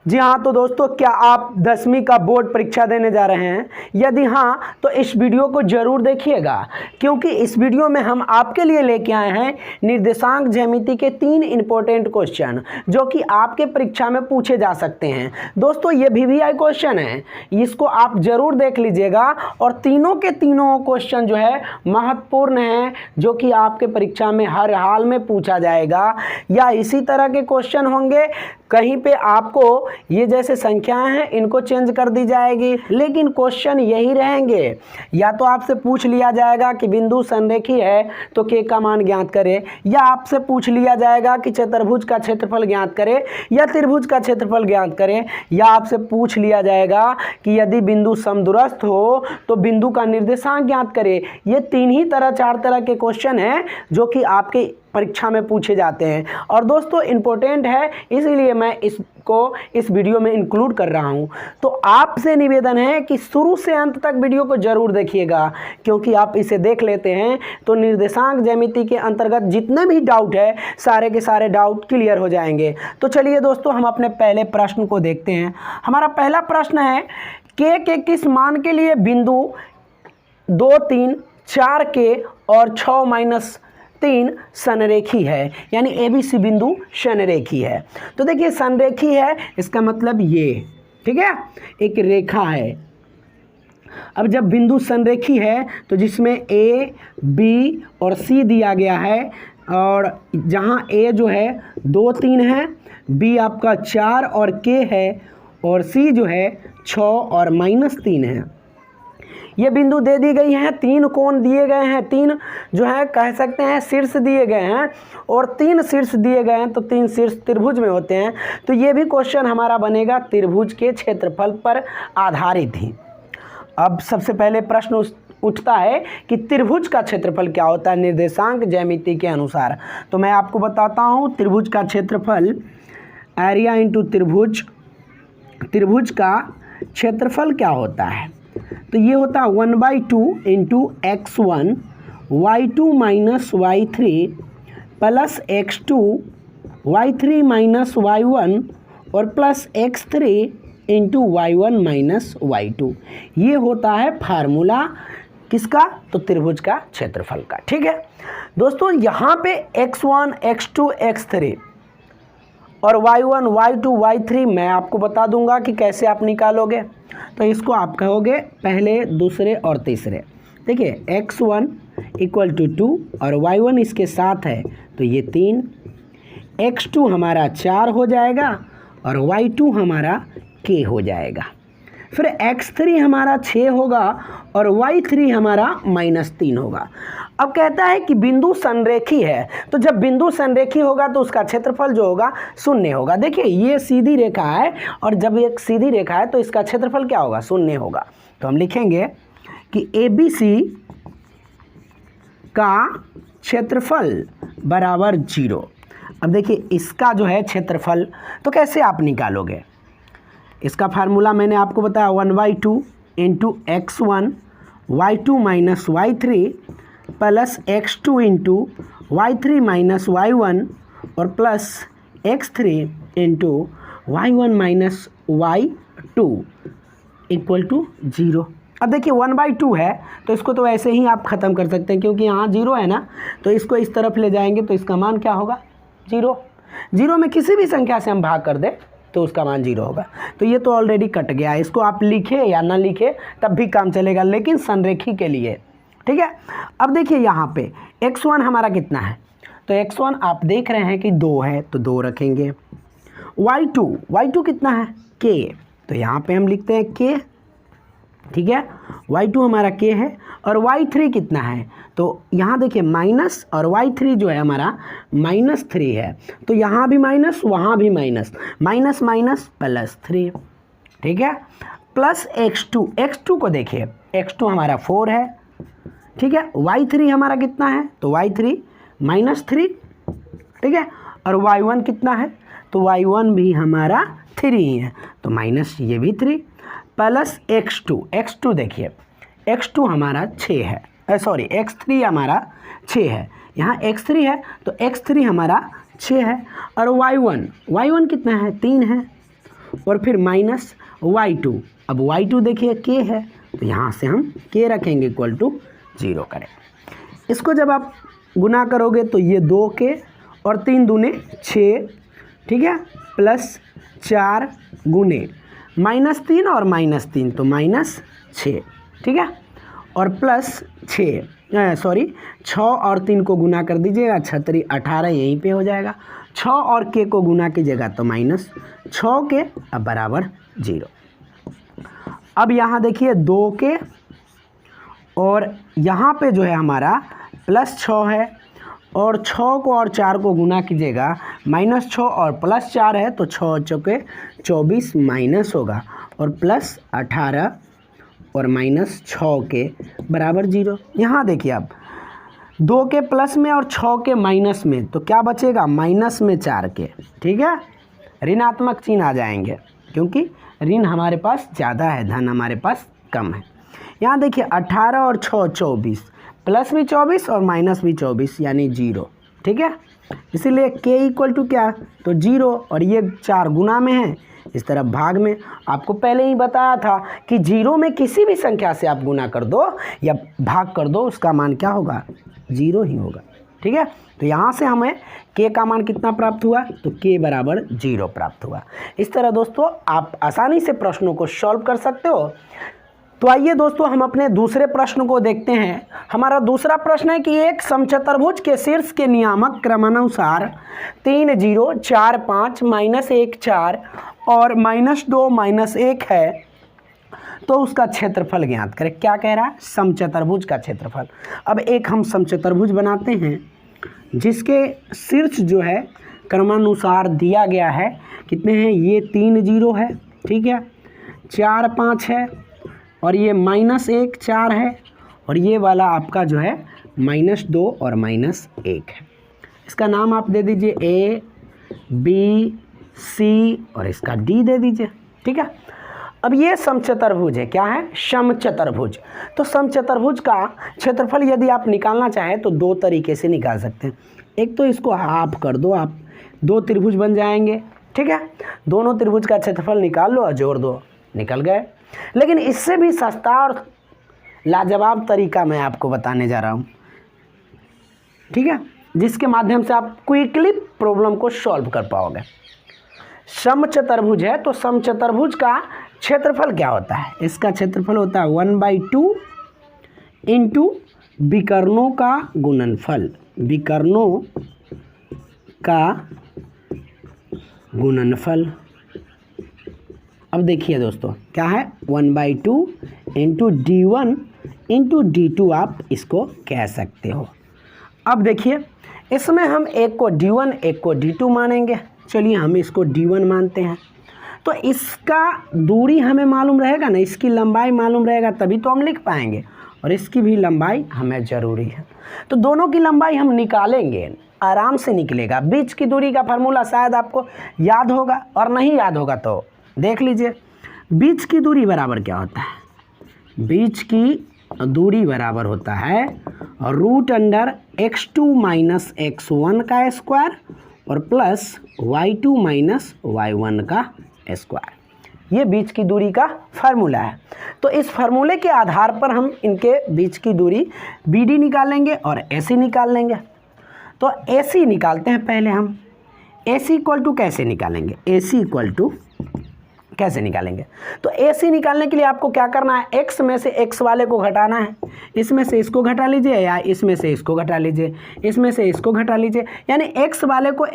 जी हाँ, तो दोस्तों क्या आप 10वीं का बोर्ड परीक्षा देने जा रहे हैं? यदि हाँ तो इस वीडियो को ज़रूर देखिएगा, क्योंकि इस वीडियो में हम आपके लिए लेके आए हैं निर्देशांक ज्यामिति के 3 इंपॉर्टेंट क्वेश्चन जो कि आपके परीक्षा में पूछे जा सकते हैं। दोस्तों ये VVI क्वेश्चन है, इसको आप ज़रूर देख लीजिएगा और तीनों के तीनों क्वेश्चन जो है महत्वपूर्ण हैं, जो कि आपके परीक्षा में हर हाल में पूछा जाएगा या इसी तरह के क्वेश्चन होंगे। कहीं पे आपको ये जैसे संख्याएं हैं इनको चेंज कर दी जाएगी, लेकिन क्वेश्चन यही रहेंगे। या तो आपसे पूछ लिया जाएगा कि बिंदु संरेखी है तो के का मान ज्ञात करें, या आपसे पूछ लिया जाएगा कि चतुर्भुज का क्षेत्रफल ज्ञात करें या त्रिभुज का क्षेत्रफल ज्ञात करें, या आपसे पूछ लिया जाएगा कि यदि बिंदु समदूरस्थ हो तो बिंदु का निर्देशांक ज्ञात करें। ये 4 तरह के क्वेश्चन हैं जो कि आपके परीक्षा में पूछे जाते हैं और दोस्तों इम्पोर्टेंट है, इसीलिए मैं इसको इस वीडियो में इंक्लूड कर रहा हूं। तो आपसे निवेदन है कि शुरू से अंत तक वीडियो को ज़रूर देखिएगा, क्योंकि आप इसे देख लेते हैं तो निर्देशांक ज्यामिति के अंतर्गत जितने भी डाउट है सारे के सारे डाउट क्लियर हो जाएंगे। तो चलिए दोस्तों हम अपने पहले प्रश्न को देखते हैं। हमारा पहला प्रश्न है के किस मान के लिए बिंदु 2, 3, 4 के और 6 - 3 संरेखी है, यानी ABC बिंदु संरेखी है। तो देखिए संरेखी है इसका मतलब ये, ठीक है, एक रेखा है। अब जब बिंदु संरेखी है तो जिसमें A, B और C दिया गया है, और जहाँ A जो है 2, 3 है, B आपका 4 और K है, और C जो है 6 और -3 है। ये बिंदु दे दी गई हैं, 3 कोण दिए गए हैं, 3 जो है कह सकते हैं शीर्ष दिए गए हैं, और 3 शीर्ष दिए गए हैं, तो 3 शीर्ष त्रिभुज में होते हैं। तो ये भी क्वेश्चन हमारा बनेगा त्रिभुज के क्षेत्रफल पर आधारित ही। अब सबसे पहले प्रश्न उठता है कि त्रिभुज का क्षेत्रफल क्या होता है निर्देशांक ज्यामिति के अनुसार। तो मैं आपको बताता हूँ त्रिभुज का क्षेत्रफल, एरिया इंटू त्रिभुज, त्रिभुज का क्षेत्रफल क्या होता है। तो ये होता है 1/2 into x1 y2 - y3 plus x2 y3 - y1 और plus x3 into y1 - y2। ये होता है फार्मूला किसका, तो त्रिभुज का क्षेत्रफल का। ठीक है दोस्तों, यहाँ पे x1 x2 x3 और y1 y2 y3 मैं आपको बता दूंगा कि कैसे आप निकालोगे। तो इसको आप कहोगे पहले, दूसरे और तीसरे। देखिए x1 = 2 और y1 इसके साथ है तो ये 3, x2 हमारा 4 हो जाएगा और y2 हमारा k हो जाएगा। फिर x3 हमारा 6 होगा और y3 हमारा -3 होगा। अब कहता है कि बिंदु संरेखी है, तो जब बिंदु संरेखी होगा तो उसका क्षेत्रफल जो होगा 0 होगा। देखिए ये सीधी रेखा है और जब एक सीधी रेखा है तो इसका क्षेत्रफल क्या होगा, 0 होगा। तो हम लिखेंगे कि ABC का क्षेत्रफल बराबर 0। अब देखिए इसका जो है क्षेत्रफल तो कैसे आप निकालोगे, इसका फार्मूला मैंने आपको बताया 1/2 into x1 y2 - y3 plus x2 into y3 - y1 और plus x3 into y1 - y2 equal to 0। अब देखिए 1/2 है तो इसको तो ऐसे ही आप ख़त्म कर सकते हैं, क्योंकि यहाँ 0 है ना, तो इसको इस तरफ ले जाएंगे तो इसका मान क्या होगा, 0। 0 में किसी भी संख्या से हम भाग कर दें तो उसका मान 0 होगा। तो ये तो ऑलरेडी कट गया, इसको आप लिखे या ना लिखे तब भी काम चलेगा, लेकिन संरेखी के लिए। ठीक है, अब देखिए यहाँ पे x1 हमारा कितना है, तो x1 आप देख रहे हैं कि 2 है तो 2 रखेंगे। y2 कितना है, k, तो यहाँ पे हम लिखते हैं k। ठीक है, y2 हमारा k है और y3 कितना है, तो यहाँ देखिए माइनस, और y3 जो है हमारा -3 है, तो यहाँ भी माइनस वहाँ भी माइनस, माइनस माइनस प्लस 3। ठीक है, प्लस x2 को देखिए x2 हमारा 4 है। ठीक है, y3 हमारा कितना है, तो y3 -3। ठीक है, और y1 कितना है, तो y1 भी हमारा 3 ही है, तो माइनस ये भी 3 प्लस x2 देखिए x2 हमारा 6 है, सॉरी x3 हमारा 6 है, यहाँ x3 है तो x3 हमारा 6 है, और y1 कितना है, 3 है, और फिर माइनस y2। अब y2 देखिए k है, तो यहाँ से हम k रखेंगे इक्वल टू 0 करें। इसको जब आप गुना करोगे तो ये 2k और 3 दूने 6, ठीक है, प्लस 4 गुने -3 और -3 तो -6, ठीक है, और प्लस 6 और 3 को गुना कर दीजिएगा, 6 18 यहीं पे हो जाएगा। 6 और k को गुना कीजिएगा तो -6k अब बराबर 0। अब यहाँ देखिए 2k और यहाँ पे जो है हमारा +6 है, और 6 को और 4 को गुना कीजिएगा, -6 और +4 है तो 6 चौके 24 माइनस होगा, और +18 और -6 के बराबर 0। यहाँ देखिए अब 2 के प्लस में और 6 के माइनस में, तो क्या बचेगा, माइनस में 4 के, ठीक है, ऋणात्मक चिन्ह आ जाएंगे क्योंकि ऋण हमारे पास ज़्यादा है, धन हमारे पास कम है। यहाँ देखिए 18 और 6 24, प्लस भी 24 और माइनस भी 24 यानी 0, ठीक है, इसीलिए k इक्वल टू क्या, तो 0, और ये 4 गुना में है, इस तरफ भाग में। आपको पहले ही बताया था कि 0 में किसी भी संख्या से आप गुना कर दो या भाग कर दो, उसका मान क्या होगा, 0 ही होगा, ठीक है। तो यहाँ से हमें k का मान कितना प्राप्त हुआ, तो k बराबर 0 प्राप्त हुआ। इस तरह दोस्तों आप आसानी से प्रश्नों को सॉल्व कर सकते हो। तो आइए दोस्तों हम अपने दूसरे प्रश्न को देखते हैं। हमारा दूसरा प्रश्न है कि एक समचतुर्भुज के शीर्ष के नियामक क्रमानुसार 3 0 4 5 -1 4 और -2 -1 है, तो उसका क्षेत्रफल ज्ञात करें। क्या कह रहा है, समचतुर्भुज का क्षेत्रफल। अब एक हम समचतुर्भुज बनाते हैं जिसके शीर्ष जो है क्रमानुसार दिया गया है, कितने हैं, ये 3 0 है, ठीक है, 4 5 है, और ये -1 4 है, और ये वाला आपका जो है -2 और -1 है। इसका नाम आप दे दीजिए A B C और इसका D दे दीजिए, ठीक है। अब ये समचतुर्भुज है, क्या है, समचतुर्भुज। तो समचतुर्भुज का क्षेत्रफल यदि आप निकालना चाहें तो 2 तरीके से निकाल सकते हैं। एक तो इसको हाफ कर दो आप, 2 त्रिभुज बन जाएंगे, ठीक है, दोनों त्रिभुज का क्षेत्रफल निकाल लो और जोड़ दो, निकल गए। लेकिन इससे भी सस्ता और लाजवाब तरीका मैं आपको बताने जा रहा हूँ, ठीक है, जिसके माध्यम से आप क्विकली प्रॉब्लम को सॉल्व कर पाओगे। समचतुर्भुज है तो समचतुर्भुज का क्षेत्रफल क्या होता है, इसका क्षेत्रफल होता है 1/2 इंटू विकर्णों का गुणनफल, विकर्णों का गुणनफल। अब देखिए दोस्तों क्या है, 1/2 इंटू D1 इंटू D2 आप इसको कह सकते हो। अब देखिए इसमें हम एक को D1 एक को D2 मानेंगे। चलिए हम इसको D1 मानते हैं, तो इसका दूरी हमें मालूम रहेगा ना, इसकी लंबाई मालूम रहेगा तभी तो हम लिख पाएंगे, और इसकी भी लंबाई हमें ज़रूरी है। तो दोनों की लंबाई हम निकालेंगे, आराम से निकलेगा। बीच की दूरी का फार्मूला शायद आपको याद होगा, और नहीं याद होगा तो देख लीजिए। बीच की दूरी बराबर क्या होता है, बीच की दूरी बराबर होता है √x2 - x1 का स्क्वायर और प्लस y2 - y1 का स्क्वायर। ये बीच की दूरी का फार्मूला है। तो इस फार्मूले के आधार पर हम इनके बीच की दूरी BD निकालेंगे और AC निकाल लेंगे। तो AC निकालते हैं पहले हम। AC इक्वल टू कैसे निकालेंगे, AC इक्वल टू कैसे निकालेंगे, तो AC निकालने के लिए आपको क्या करना है, x में से x वाले को घटाना है, इसमें से इसको घटा लीजिए या इसमें से इसको घटा लीजिए, इसमें से इसको घटा लीजिए, यानी x वाले को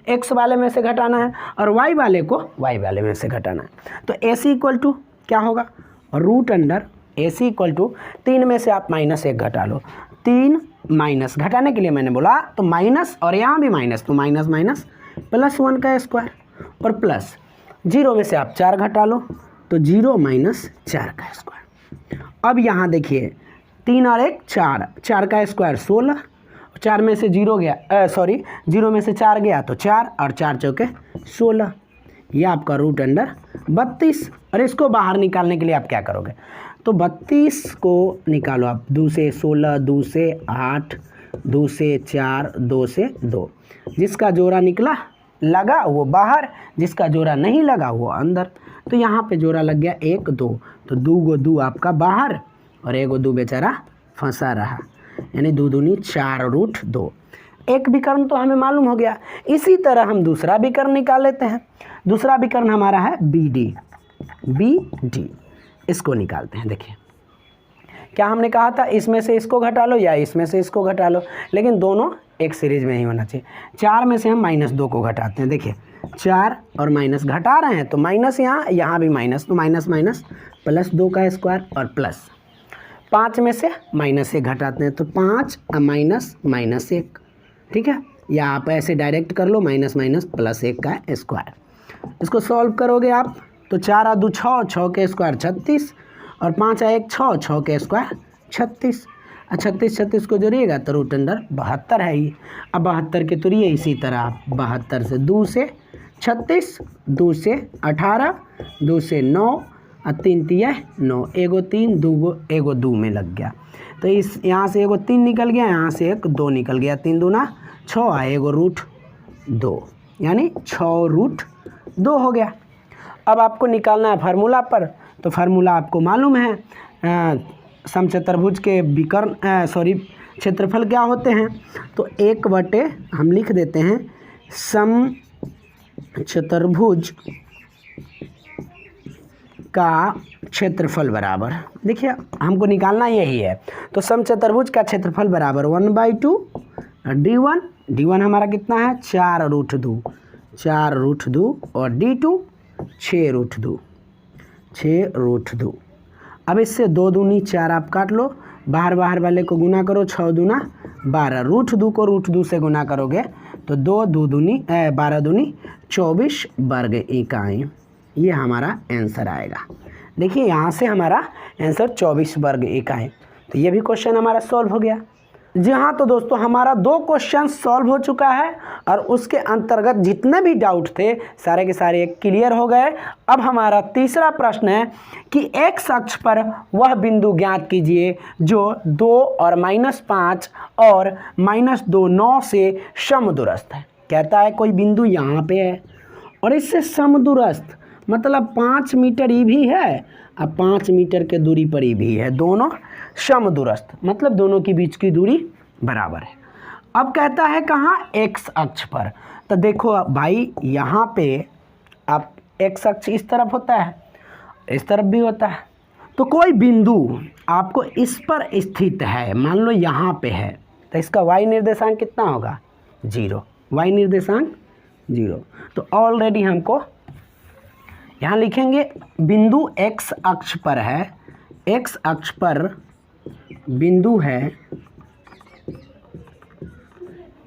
x वाले में से घटाना है और y वाले को y वाले में से घटाना है। तो AC इक्वल टू क्या होगा, √AC इक्वल टू 3 में से आप -1 घटा लो, 3 माइनस घटाने के लिए मैंने बोला तो माइनस, और यहाँ भी माइनस, तो माइनस माइनस +1 का स्क्वायर और प्लस 0 में से आप 4 घटा लो तो 0 - 4 का स्क्वायर। अब यहाँ देखिए 3 और 1 4, 4 का स्क्वायर 16, 4 में से 0 गया, 0 में से 4 गया तो 4 और 4 चौके 16, यह आपका √32। और इसको बाहर निकालने के लिए आप क्या करोगे, तो 32 को निकालो आप, 2 से 16, 2 से 8, 2 से 4, 2 से 2, जिसका जोड़ा निकला लगा वो बाहर, जिसका जोड़ा नहीं लगा वो अंदर। तो यहाँ पे जोड़ा लग गया 1 2, तो 2 गो 2 आपका बाहर और 1 गो 2 बेचारा फंसा रहा, यानी 2 दूनी 4√2। एक विकर्ण तो हमें मालूम हो गया। इसी तरह हम दूसरा विकर्ण निकाल लेते हैं। दूसरा विकर्ण हमारा है BD, इसको निकालते हैं। देखिए क्या हमने कहा था, इसमें से इसको घटा लो या इसमें से इसको घटा लो, लेकिन दोनों एक सीरीज में ही होना चाहिए। 4 में से हम -2 को घटाते हैं। देखिए 4 और माइनस घटा रहे हैं तो माइनस यहाँ भी माइनस, तो माइनस माइनस +2 का स्क्वायर और प्लस 5 में से -1 घटाते हैं तो 5 -1, ठीक है। या आप ऐसे डायरेक्ट कर लो, माइनस माइनस +1 का स्क्वायर। इसको सॉल्व करोगे आप तो 4 और 2 6, 6 के स्क्वायर 36 और 5 और 1 6, 6 के स्क्वायर 36। 36 को जोड़िएगा तो √72 है ही। अब 72 के तोड़िए इसी तरह, 72 से 2 से 36, 2 से 18, 2 से 9 और 3 3 9, 1 गो 3 2 गो 1 गो 2 में लग गया। तो इस यहाँ से 1 गो 3 निकल गया, यहाँ से 1 2 निकल गया, 3 दूना 6 और 1 गो √2, यानी 6√2 हो गया। अब आपको निकालना है फार्मूला पर, तो फार्मूला आपको मालूम है, समचतुर्भुज के क्षेत्रफल क्या होते हैं। तो 1 हम लिख देते हैं समचतुर्भुज का क्षेत्रफल बराबर, देखिए हमको निकालना यही है। तो समचतुर्भुज का क्षेत्रफल बराबर 1/2 D1 हमारा कितना है 4√2 और D2 6√2। अब इससे 2 दूनी 4 आप काट लो, बाहर वाले को गुना करो, 6 दूना 12, √2 को √2 से गुना करोगे तो 2 दूनी 12 दूनी 24 वर्ग इकाई, ये हमारा आंसर आएगा। देखिए यहाँ से हमारा आंसर 24 वर्ग इकाई। तो ये भी क्वेश्चन हमारा सॉल्व हो गया। जी हाँ, तो दोस्तों हमारा 2 क्वेश्चन सॉल्व हो चुका है और उसके अंतर्गत जितने भी डाउट थे सारे के सारे क्लियर हो गए। अब हमारा तीसरा प्रश्न है कि एक्स अक्ष पर वह बिंदु ज्ञात कीजिए जो 2 और -5 और -2 9 से समदूरस्थ है। कहता है कोई बिंदु यहाँ पे है और इससे समदूरस्थ मतलब 5 मीटर ई भी है और 5 मीटर के दूरी पर ई भी है, दोनों समदूरस्थ मतलब दोनों के बीच की दूरी बराबर है। अब कहता है कहाँ, एक्स अक्ष पर। तो देखो भाई यहाँ पे आप एक्स अक्ष इस तरफ होता है, इस तरफ भी होता है। तो कोई बिंदु आपको इस पर स्थित है, मान लो यहाँ पे है, तो इसका y निर्देशांक कितना होगा 0, y निर्देशांक 0। तो ऑलरेडी हमको यहाँ लिखेंगे बिंदु एक्स अक्ष पर है, एक्स अक्ष पर बिंदु है,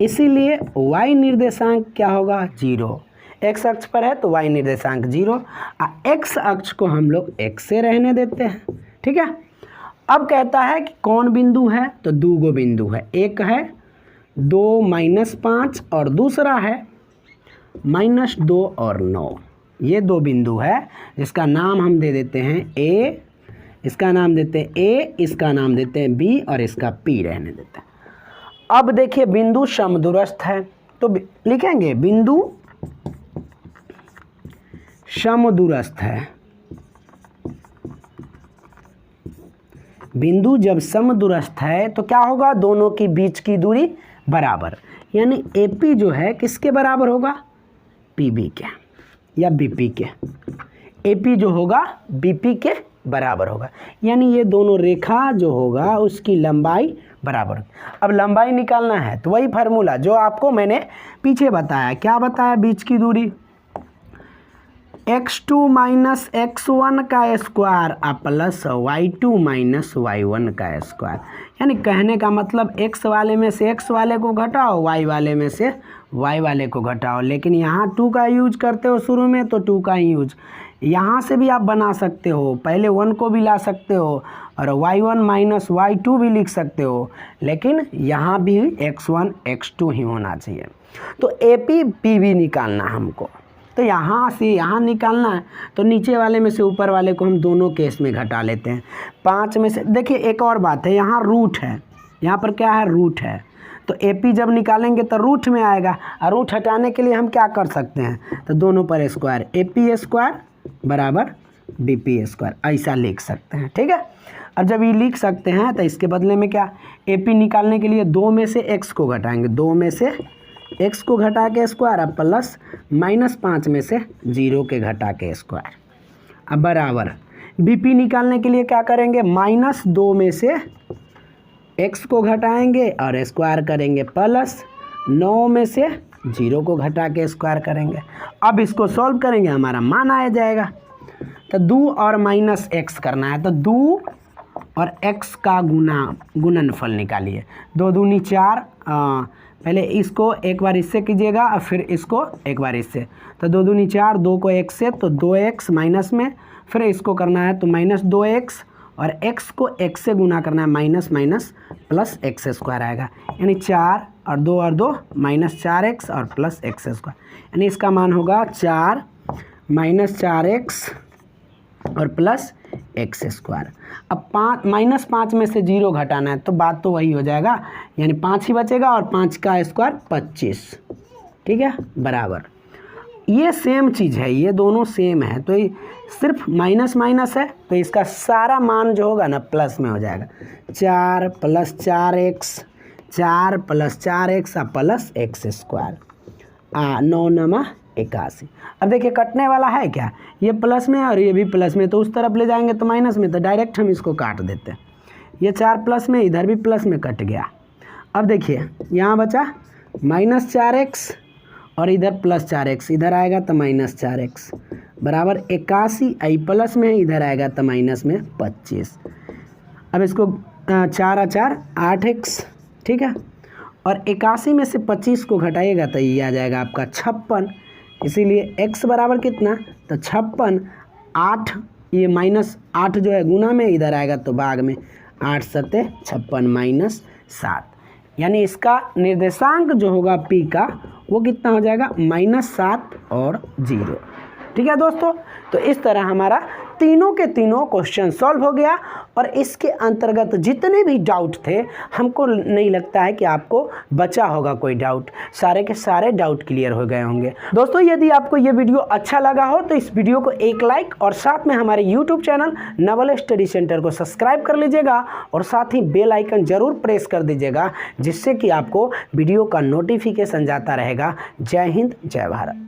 इसीलिए y निर्देशांक क्या होगा 0। एक्स अक्ष पर है तो y निर्देशांक 0, एक्स अक्ष को हम लोग x से रहने देते हैं, ठीक है। अब कहता है कि कौन बिंदु है, तो 2 गो बिंदु है, एक है 2 -5 और दूसरा है -2 और 9। ये 2 बिंदु है जिसका नाम हम दे देते हैं A, इसका नाम देते हैं A, इसका नाम देते हैं B और इसका P रहने देते हैं। अब देखिए बिंदु समदूरस्थ है तो लिखेंगे बिंदु समदूरस्थ है। बिंदु जब समदूरस्थ है तो क्या होगा, दोनों के बीच की दूरी बराबर, यानी AP जो है किसके बराबर होगा, PB के या BP के। AP जो होगा BP के बराबर होगा, यानी ये दोनों रेखा जो होगा उसकी लंबाई बराबर। अब लंबाई निकालना है तो वही फार्मूला जो आपको मैंने पीछे बताया, क्या बताया, बीच की दूरी x2 - x1 का स्क्वायर प्लस y2 - y1 का स्क्वायर। यानी कहने का मतलब x वाले में से x वाले को घटाओ, y वाले में से y वाले को घटाओ। लेकिन यहाँ 2 का यूज करते हो शुरू में तो 2 का ही यूज, यहाँ से भी आप बना सकते हो, पहले 1 को भी ला सकते हो और y1 - y2 भी लिख सकते हो, लेकिन यहाँ भी x1 x2 ही होना चाहिए। तो AP PB निकालना हमको, तो यहाँ से यहाँ निकालना है तो नीचे वाले में से ऊपर वाले को हम दोनों केस में घटा लेते हैं। 5 में से देखिए एक और बात है, यहाँ रूट है, यहाँ पर क्या है रूट है, तो AP जब निकालेंगे तो रूट में आएगा, और रूट हटाने के लिए हम क्या कर सकते हैं, तो दोनों पर स्क्वायर, AP स्क्वायर बराबर BP स्क्वायर, ऐसा लिख सकते हैं। ठीक है, अब जब ये लिख सकते हैं तो इसके बदले में क्या, AP निकालने के लिए 2 में से x को घटाएंगे, 2 में से x को घटा के स्क्वायर, अब प्लस -5 में से 0 के घटा के स्क्वायर, अब बराबर BP निकालने के लिए क्या करेंगे, -2 में से x को घटाएंगे और स्क्वायर करेंगे, प्लस 9 में से 0 को घटा के स्क्वायर करेंगे। अब इसको सॉल्व करेंगे, हमारा मान आ जाएगा। तो 2 और -x करना है, तो 2 और x का गुणनफल निकालिए। 2 दूनी 4, पहले इसको एक बार इससे कीजिएगा और फिर इसको एक बार इससे, तो 2 दूनी 4, 2 को 1 से तो 2x माइनस में, फिर इसको करना है तो -2x और x को x से गुना करना है, minus minus plus x square आएगा, यानी 4 और 2 -4x और प्लस x स्क्वायर, यानी इसका मान होगा 4 -4x और प्लस x स्क्वायर। अब -5 में से 0 घटाना है, तो बात तो वही हो जाएगा, यानी 5 ही बचेगा और 5 का स्क्वायर 25। ठीक है, बराबर ये सेम चीज़ है, ये दोनों सेम है, तो ये सिर्फ माइनस माइनस है, तो इसका सारा मान जो होगा ना प्लस में हो जाएगा। 4 + 4x, 4 + 4x plus x square, 9 9 81। अब देखिए कटने वाला है क्या, ये प्लस में और ये भी प्लस में, तो उस तरफ ले जाएंगे तो माइनस में, तो डायरेक्ट हम इसको काट देते हैं। ये 4 प्लस में, इधर भी प्लस में कट गया। अब देखिए यहाँ बचा -4x और इधर +4x, इधर आएगा तो -4x बराबर 81, आई प्लस में इधर आएगा तो माइनस में 25। अब इसको 4 और 4 8x, ठीक है, और 81 में से 25 को घटाइएगा तो ये आ जाएगा आपका 56। इसीलिए x बराबर कितना, तो 56, 8 ये -8 जो है गुना में, इधर आएगा तो भाग में, 8 सत्ते 56 -7, यानी इसका निर्देशांक जो होगा P का वो कितना हो जाएगा, -7 और 0। ठीक है दोस्तों, तो इस तरह हमारा तीनों के तीनों क्वेश्चन सॉल्व हो गया, और इसके अंतर्गत जितने भी डाउट थे, हमको नहीं लगता है कि आपको बचा होगा कोई डाउट, सारे के सारे डाउट क्लियर हो गए होंगे। दोस्तों यदि आपको ये वीडियो अच्छा लगा हो तो इस वीडियो को एक लाइक और साथ में हमारे YouTube channel Naval study centre को सब्सक्राइब कर लीजिएगा, और साथ ही बेल आइकन जरूर प्रेस कर दीजिएगा, जिससे कि आपको वीडियो का नोटिफिकेशन जाता रहेगा। जय हिंद, जय भारत।